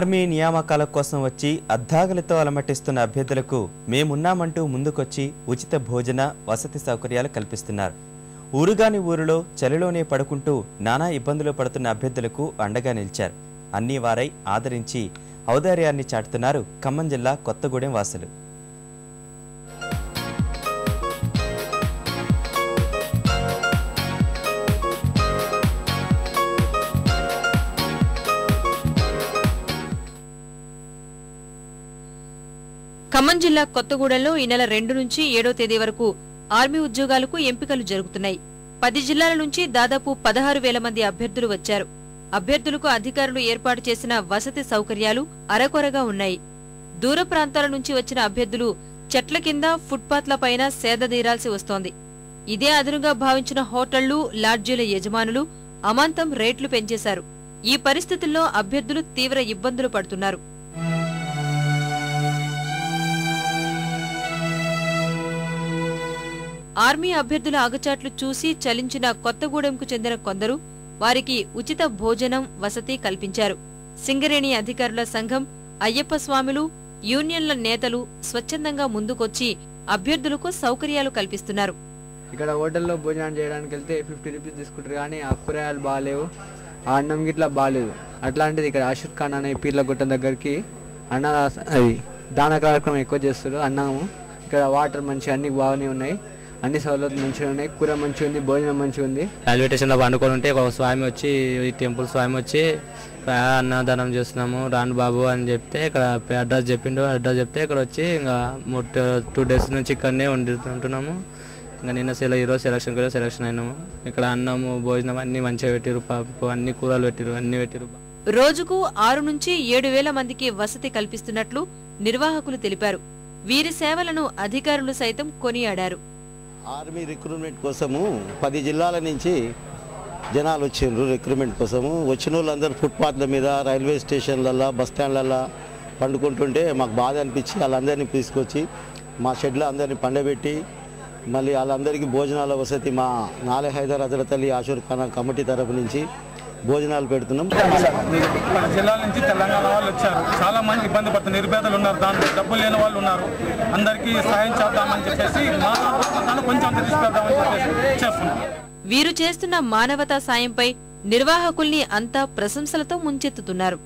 Army నియామకాల కోసం వచ్చి అద్దాగలతో అలమటిస్తున్న అభ్యర్థులకు మేమున్నామంటూ ముందుకొచ్చి ఉచిత భోజన వసతి సౌకర్యాలు కల్పిస్తున్నారు. ఊరుగాని ఊరిలో చలిలోనే పడుకుంటూ నానా ఇబ్బందులు పడుతున్న అభ్యర్థులకు అండగా నిలిచారు. అన్ని వారై ఆదరించి ఔదార్యాన్ని చాటుతున్నారు ఖమ్మం జిల్లా కొత్తగూడెం వాసులు. ఖమ్మం జిల్లా కొత్తగూడెంలో ఈ నెల 2 నుంచి 7వ తేదీ వరకు ఆర్మీ ఉద్యోగాలకు ఎంపికలు జరుగుతున్నాయి. 10 జిల్లాల నుంచి దాదాపు 16,000 మంది అభ్యర్థులు వచ్చారు. అభ్యర్థులకు అధికారులు ఏర్పాటు చేసిన వసతి సౌకర్యాలు అరకొరగా ఉన్నాయి. దూర ప్రాంతాల నుంచి వచ్చిన అభ్యర్థులు చెట్ల కింద ఫుట్పాత్ల పైన సేదదీరాల్సి వస్తోంది. ఇదే అదునుగా భావించిన హోటళ్లు, లాడ్జీల యజమానులు అమాంతం రేట్లు పెంచేశారు. ఈ పరిస్థితుల్లో అభ్యర్థులు తీవ్ర ఇబ్బందులు పడుతున్నారు. ఆర్మీ అభ్యర్థుల ఆగచాట్లు చూసి చలించిన కొత్తగూడెంకు చెందిన కొందరు వారికి ఉచిత భోజనం, వసతి కల్పించారు. సింగరేణి అధికారుల సంఘం, అయ్యప్ప స్వాములు, యూనియన్ల నేతలు స్వచ్ఛందంగా ముందుకొచ్చి అభ్యర్థులకు సౌకర్యాలు కల్పిస్తున్నారు. ఇక్కడ హోటల్లో భోజనం చేయడానికి వెళ్తే 50 రూపీస్ తీసుకుంటారు, కానీ ఆ కూరగాయలు బాగాలేవు, ఆ అన్నం గిట్లా బాగాలేదు. అట్లాంటిది ఇక్కడ ఆషుర్ ఖాన్ అనే పీర్ల గుట్ట దగ్గరికి దాన కార్యక్రమం ఎక్కువ చేస్తారు. అన్నము ఇక్కడ వాటర్ మంచిగా అన్ని బాగానే ఉన్నాయి, అన్ని సౌలభ్యాలు మంచిగా ఉన్నాయి, కూర మంచిగా ఉంది, భోజనం మంచిగా ఉంది. రైల్వే స్టేషన్లో పండుకొని ఉంటే ఒక స్వామి వచ్చి, ఈ టెంపుల్ స్వామి వచ్చి అన్నదానం చేస్తున్నాము రాను బాబు అని చెప్తే ఇక్కడ అడ్రస్ చెప్పిండు. అడ్రస్ చెప్తే ఇక్కడ వచ్చి ఇంకా 2 డేస్ నుంచి ఇక్కడనే ఉంటున్నాము. ఇంకా నిన్న ఈరోజు సెలక్షన్ అయినాము. ఇక్కడ అన్నము, భోజనం అన్ని మంచిగా పెట్టిరు, పప్పు అన్ని కూరలు పెట్టిరు, అన్ని పెట్టిరు. రోజుకు 6 నుంచి 7,000 మందికి వసతి కల్పిస్తున్నట్లు నిర్వాహకులు తెలిపారు. వీరి సేవలను అధికారులు సైతం కొనియాడారు. ఆర్మీ రిక్రూట్మెంట్ కోసము 10 జిల్లాల నుంచి జనాలు వచ్చిండ్రు. రిక్రూట్మెంట్ కోసము వచ్చిన వాళ్ళందరూ ఫుట్పాత్ల మీద, రైల్వే స్టేషన్లలో, బస్ స్టాండ్లలో పండుకుంటుంటే మాకు బాధ అనిపించి వాళ్ళందరినీ తీసుకొచ్చి మా షెడ్లో అందరినీ పండబెట్టి మళ్ళీ వాళ్ళందరికీ భోజనాల వసతి మా నాలే హైదర్ హజరత్ ఆషుర్ ఖాన్ కమిటీ తరఫు నుంచి భోజనాలు పెడుతున్నాం. జిల్లాల నుంచి తెలంగాణ వాళ్ళు వచ్చారు. చాలా మంది ఇబ్బంది పడుతున్నారు, నిరుపేదలు ఉన్నారు, దాంట్లో డబ్బులు లేని వాళ్ళు ఉన్నారు. అందరికీ సాయం చేద్దామని చెప్పేసి కొంచెం తీసుకెళ్దామని చెప్పేసి చేస్తున్నాం. వీరు చేస్తున్న మానవతా సాయంపై నిర్వాహకుల్ని అంతా ప్రశంసలతో ముంచెత్తుతున్నారు.